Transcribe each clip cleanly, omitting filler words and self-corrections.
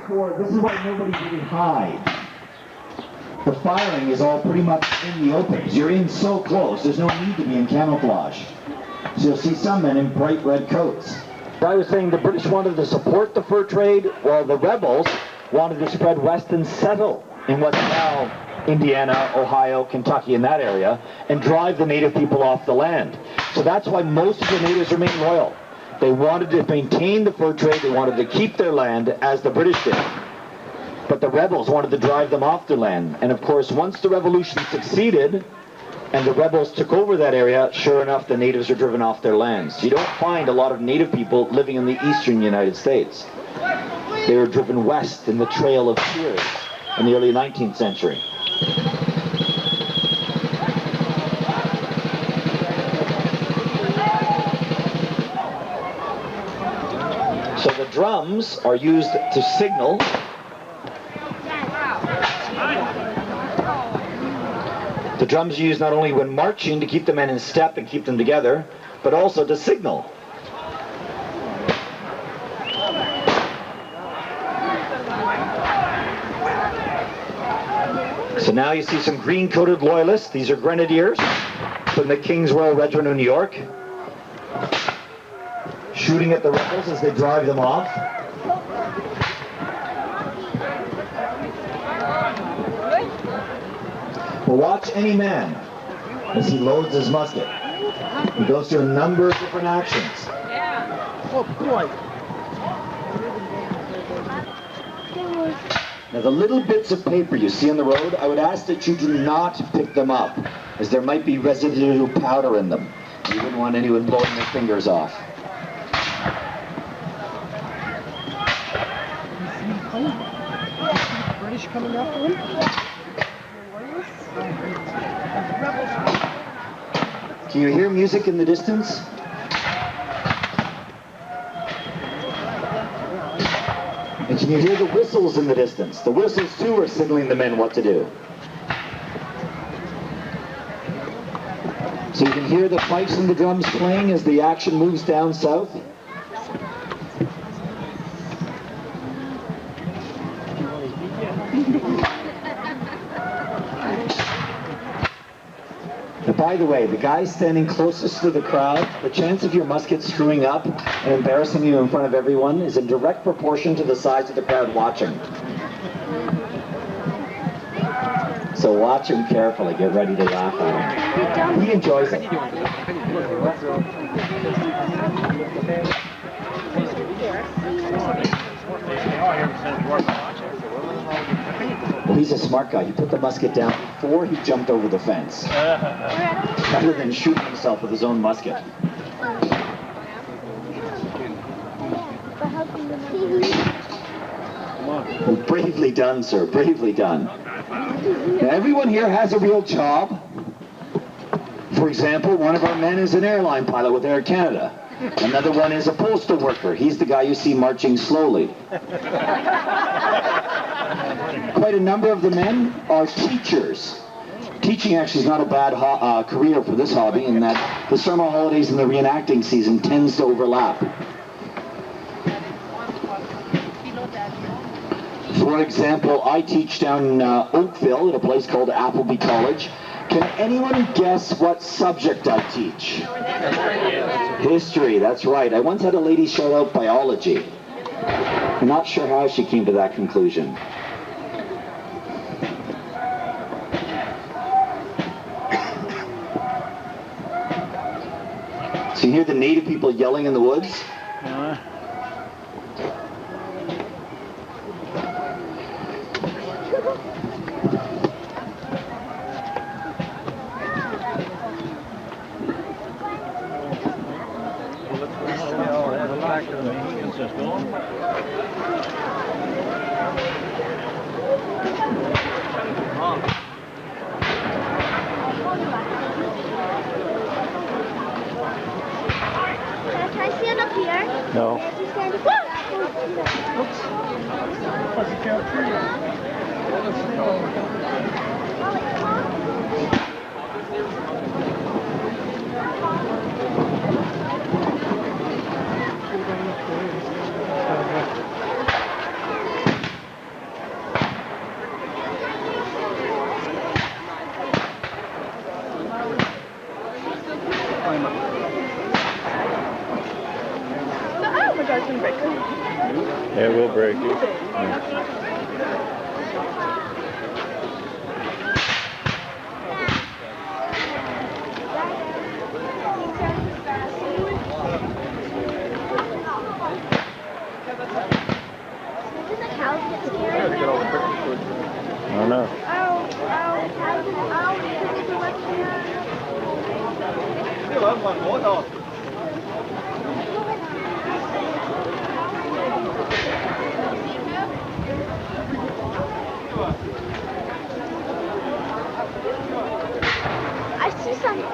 this is why nobody really hides. The firing is all pretty much in the open. You're in so close, there's no need to be in camouflage. So you'll see some men in bright red coats. I was saying the British wanted to support the fur trade, while the rebels wanted to spread west and settle in what's now Indiana, Ohio, Kentucky, in that area, and drive the native people off the land. So that's why most of the natives remain loyal. They wanted to maintain the fur trade, they wanted to keep their land as the British did. But the rebels wanted to drive them off their land. And of course, once the revolution succeeded and the rebels took over that area, sure enough, the natives are driven off their lands. You don't find a lot of native people living in the eastern United States. They were driven west in the Trail of Tears in the early 19th century. So the drums are used to signal. The drums are used not only when marching to keep the men in step and keep them together, but also to signal. So now you see some green-coated loyalists. These are grenadiers from the King's Royal Regiment of New York, shooting at the rebels as they drive them off. Well, watch any man as he loads his musket. He goes through a number of different actions. Oh, boy. Now the little bits of paper you see on the road, I would ask that you do not pick them up, as there might be residual powder in them. You wouldn't want anyone blowing their fingers off. British coming after him? Can you hear music in the distance? And can you hear the whistles in the distance? The whistles too are signaling the men what to do. So you can hear the pipes and the drums playing as the action moves down south. Now, by the way, the guy standing closest to the crowd, the chance of your musket screwing up and embarrassing you in front of everyone is in direct proportion to the size of the crowd watching. So watch him carefully, get ready to laugh at him. He enjoys it. Well, he's a smart guy. He put the musket down before he jumped over the fence, rather than shooting himself with his own musket. Well, bravely done, sir. Bravely done. Now, everyone here has a real job. For example, one of our men is an airline pilot with Air Canada. Another one is a postal worker. He's the guy you see marching slowly. Quite a number of the men are teachers. Teaching actually is not a bad career for this hobby, in that the summer holidays and the reenacting season tends to overlap. For example, I teach down in Oakville at a place called Appleby College. Can anyone guess what subject I teach? History, that's right. I once had a lady shout out biology. I'm not sure how she came to that conclusion. So you hear the native people yelling in the woods? Can I stand up here? No. Oops. will break you. Did the cows get scared? I don't know. I see something.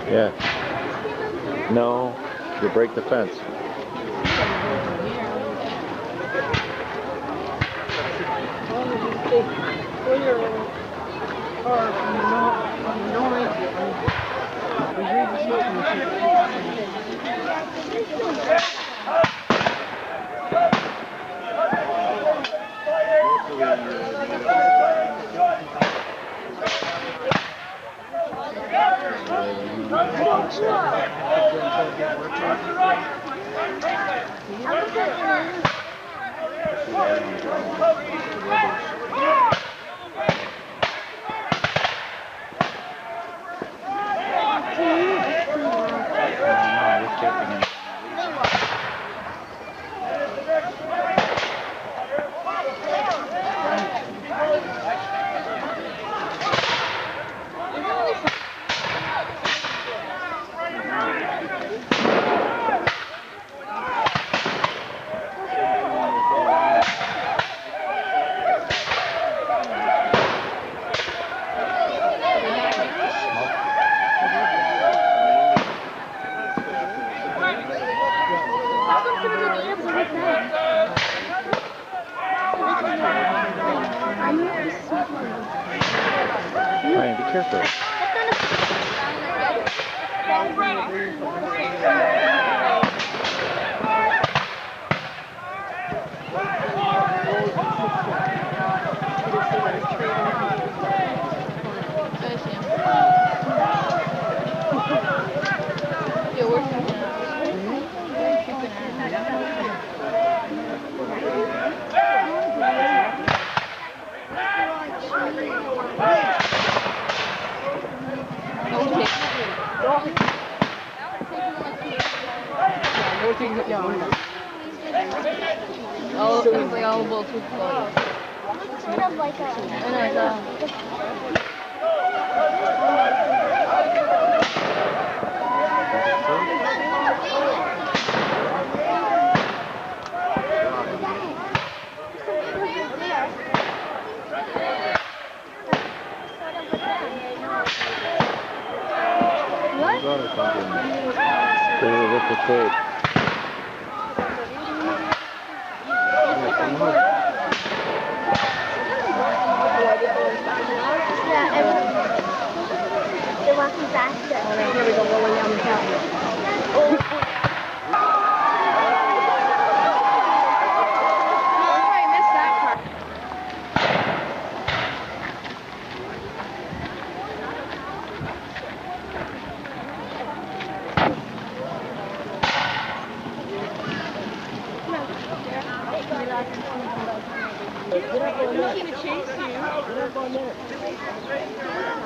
Yeah. No, you break the fence. Ryan, be careful. Oh, it was like all the bolts with blood. It's kind of like a... I know, With the tape. They're walking faster. Here we go, rolling down the mountain. I missed that part.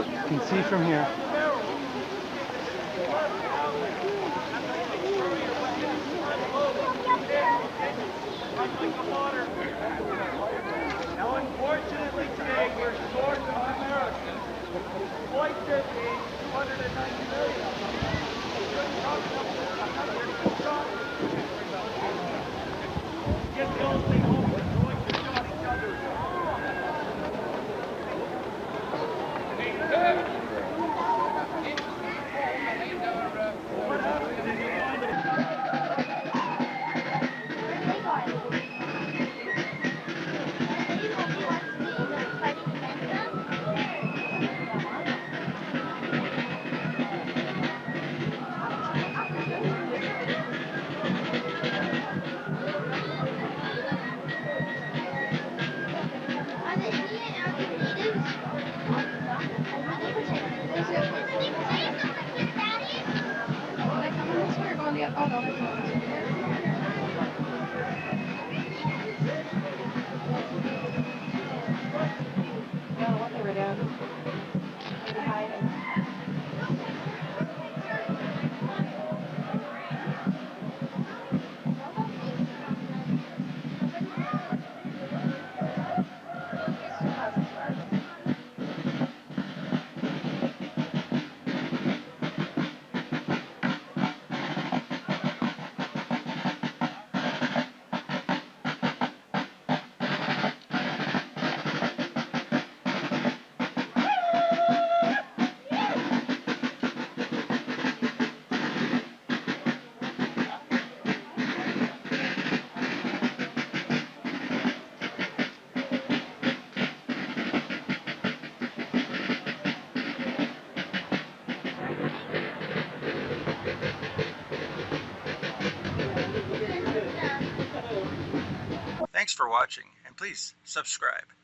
You can see from here. Now, unfortunately, today we're short on Americans. Flight 50, 290 million. Get the old thing home. We're going to shot each other. What happens if you find it? Yeah, oh no. I don't know what they were doing. Thanks for watching, and please subscribe.